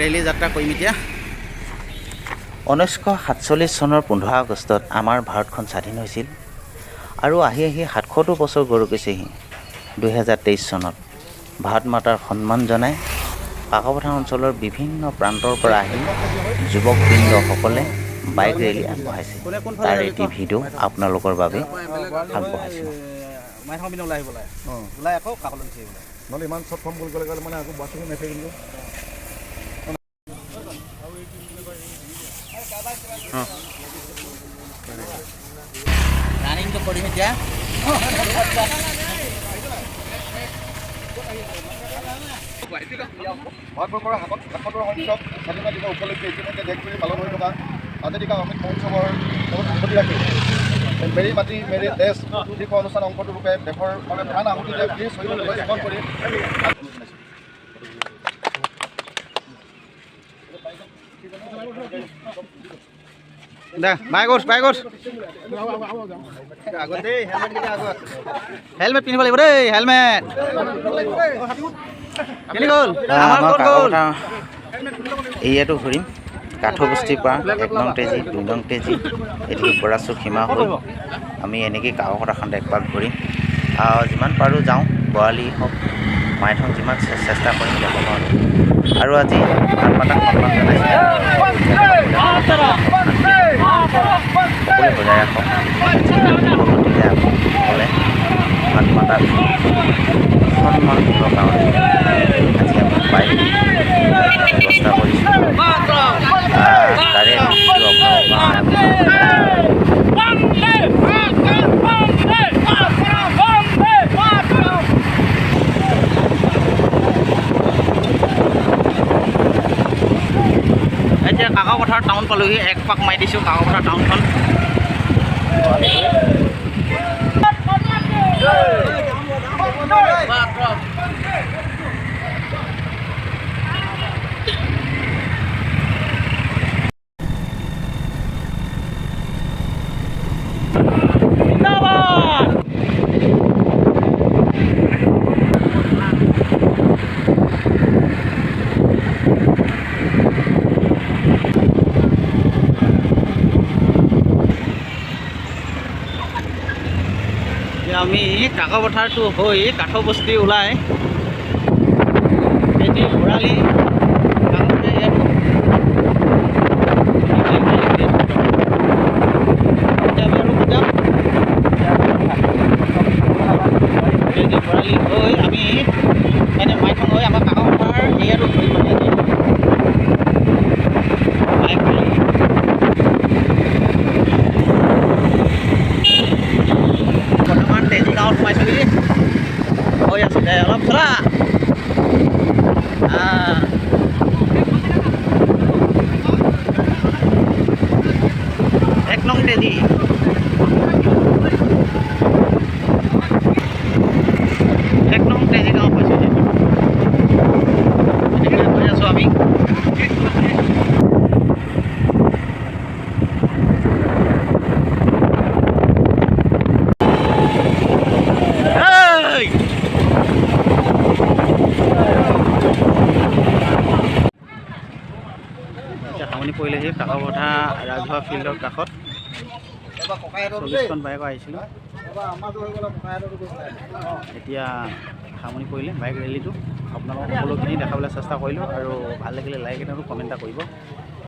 Rally যাত্ৰা কৰিম এতিয়া। 1947 চনৰ 15 আগষ্টত আমাৰ ভাৰতখন স্বাধীন হৈছিল আৰু আহি ৭০ বছৰ গঢ় গৈছেহি 2023 চনত। ভাৰত মাতাৰ সন্মান জনাই কাকপথাৰ অঞ্চলৰ বিভিন্ন প্ৰান্তৰ পৰা আহি যুৱকবৃন্দসকলে বাইক ৰেলী আগবঢ়াইছে। তাৰ এটি ভিডিঅ' আপোনালোকৰ বাবে আগবঢ়াইছোঁ। ইমান চব ফৰ্ম কৰিব গ'লে মানে আকৌ বাছটো মেছেজ ৰানিংটো কৰিম এতিয়া। ভাৰতবৰ্ষৰ ৭৭ সংখ্যক স্বাধীনতা দিৱস উপলক্ষে ইতিমধ্যে দেশজুৰি পালন হৈ থকা আজাদী কা অমৃত মহোৎসৱৰ লগত সংগতি ৰাখি মেৰী মাটি মেৰী দেশ শীৰ্ষ অনুষ্ঠান অংশটোৰূপে দেশৰ বাবে প্ৰাণ আহুতি দিয়া বীৰ শ্বহীদসকলক স্মৰণ কৰি হেলমেট পিন্ধিব লাগিব দেই। হেলমেট এৰিয়াটো ঘূৰিম। কাঠবস্তিৰ পৰা 1 নং তেজী, 2 নং তেজী, এদিকে বৰাচুক সীমা হৈ আমি এনেকৈ কাকপথাৰখন একপাক ঘূৰিম। যিমান পাৰোঁ যাওঁ, বৰালি হওক মাইথন যিমান চেষ্টা কৰিম যাব নোৱাৰোঁ। আৰু আজি ভাৰত মাতাক সন্মান জনাইছে। সকলোৱে বজাই ৰাখক। গতিকে আপোনালোকসকলে ভাৰত মাতাক সন্মান দিবৰ কাৰণে আজি আমি বাইক ব্যৱস্থা কৰিছোঁ। তাৰে এতিয়া কাকপথাৰ টাউন পালোহি। এক পাক মাৰি দিছোঁ কাকপথাৰ টাউনখন। আমি কাকপথাৰটো হৈ কাঠবস্তি ওলাই এটি ভৰালি ভৰালি হৈ আমি মানে মাইথন হৈ আমাৰ কাকপথাৰ এৰিয়াটো ধৰিব লাগে। বৰ্তমান তেজী গাঁৱত সোমাইছোহি। হৈ আছোঁ দে অলপ চলা। 1 নং তেজী। 1 নং তেজী গাঁও পাইছোহি। এনেকৈ গৈ আছোঁ আমি। সামনি পৰিলেহি কাকপথাৰ ৰাজহুৱা ফিল্ডৰ কাষত 40খন বাইক আহিছিলোঁ। এতিয়া সামনি পৰিলে বাইক ৰেলীটো। আপোনালোকক সকলোখিনি দেখাবলৈ চেষ্টা কৰিলোঁ আৰু ভাল লাগিলে লাইক এটা কমেণ্ট এটা কৰিব।